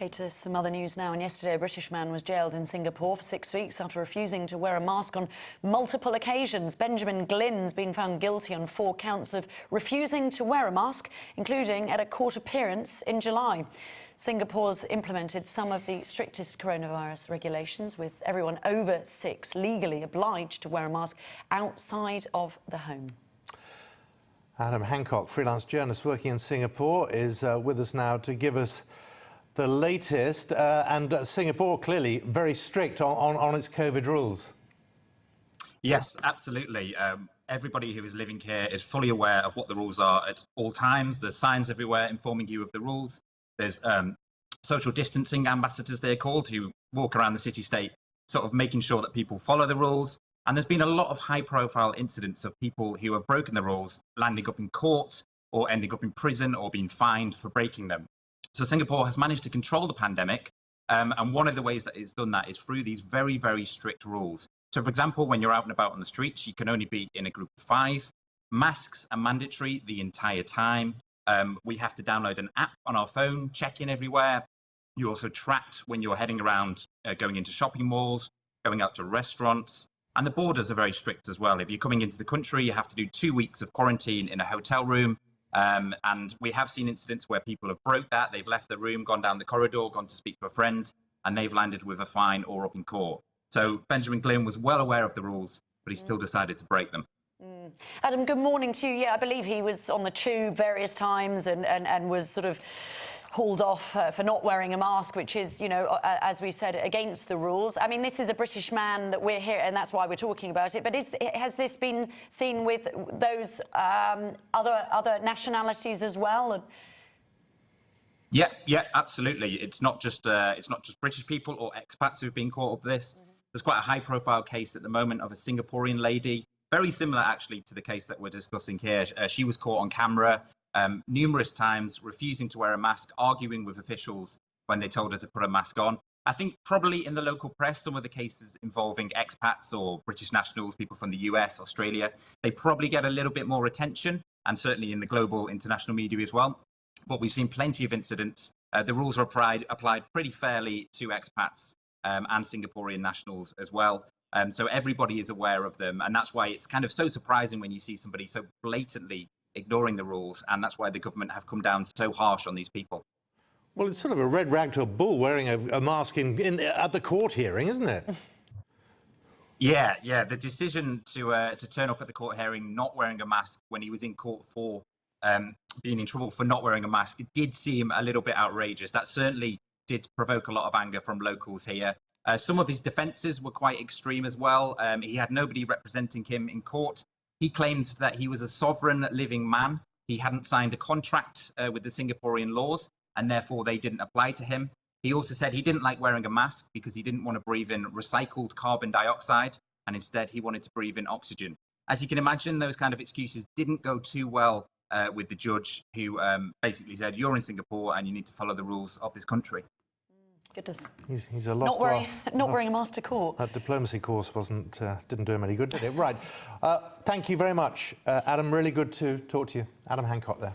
Okay, to some other news now. And yesterday, a British man was jailed in Singapore for 6 weeks after refusing to wear a mask on multiple occasions. Benjamin Glynn's been found guilty on 4 counts of refusing to wear a mask, including at a court appearance in July. Singapore's implemented some of the strictest coronavirus regulations, with everyone over 6 legally obliged to wear a mask outside of the home. Adam Hancock, freelance journalist working in Singapore, is with us now to give us the latest. And Singapore clearly very strict on its COVID rules. Yes, absolutely. Everybody who is living here is fully aware of what the rules are at all times. There's signs everywhere informing you of the rules. There's social distancing ambassadors, they're called, who walk around the city-state sort of making sure that people follow the rules. And there's been a lot of high-profile incidents of people who have broken the rules, landing up in court or ending up in prison or being fined for breaking them. So Singapore has managed to control the pandemic, and one of the ways that it's done that is through these very, very strict rules. So, for example, when you're out and about on the streets, you can only be in a group of 5. Masks are mandatory the entire time. We have to download an app on our phone, check in everywhere. You're also tracked when you're heading around, going into shopping malls, going out to restaurants. And the borders are very strict as well. If you're coming into the country, you have to do 2 weeks of quarantine in a hotel room. And we have seen incidents where people have broke that. They've left the room, gone down the corridor, gone to speak to a friend, and they've landed with a fine or up in court. So Benjamin Glynn was well aware of the rules, but he still decided to break them. Adam, good morning to you. Yeah, I believe he was on the tube various times and was sort of hauled off for not wearing a mask, which is, you know, as we said, against the rules. I mean, this is a British man that we're here, and that's why we're talking about it. But has this been seen with those other nationalities as well? Yeah, absolutely. It's not just British people or expats who've been caught up with this. There's quite a high-profile case at the moment of a Singaporean lady, very similar actually to the case that we're discussing here. She was caught on camera numerous times, refusing to wear a mask, arguing with officials when they told her to put a mask on. I think probably in the local press, some of the cases involving expats or British nationals, people from the US, Australia, they probably get a little bit more attention, and certainly in the global international media as well. But we've seen plenty of incidents. The rules are applied pretty fairly to expats and Singaporean nationals as well. So everybody is aware of them. And that's why it's kind of so surprising when you see somebody so blatantly ignoring the rules. And that's why the government have come down so harsh on these people. Well, it's sort of a red rag to a bull wearing a mask at the court hearing, isn't it? Yeah. The decision to turn up at the court hearing not wearing a mask when he was in court for being in trouble for not wearing a mask, it did seem a little bit outrageous. That certainly did provoke a lot of anger from locals here. Some of his defences were quite extreme as well. He had nobody representing him in court. He claimed that he was a sovereign living man. He hadn't signed a contract with the Singaporean laws, and therefore they didn't apply to him. He also said he didn't like wearing a mask because he didn't want to breathe in recycled carbon dioxide, and instead he wanted to breathe in oxygen. As you can imagine, those kind of excuses didn't go too well with the judge, who basically said, you're in Singapore and you need to follow the rules of this country. Goodness. He's a lost not wearing a mask to court. That diplomacy course didn't do him any good, did it? Right. Thank you very much, Adam. Really good to talk to you. Adam Hancock there.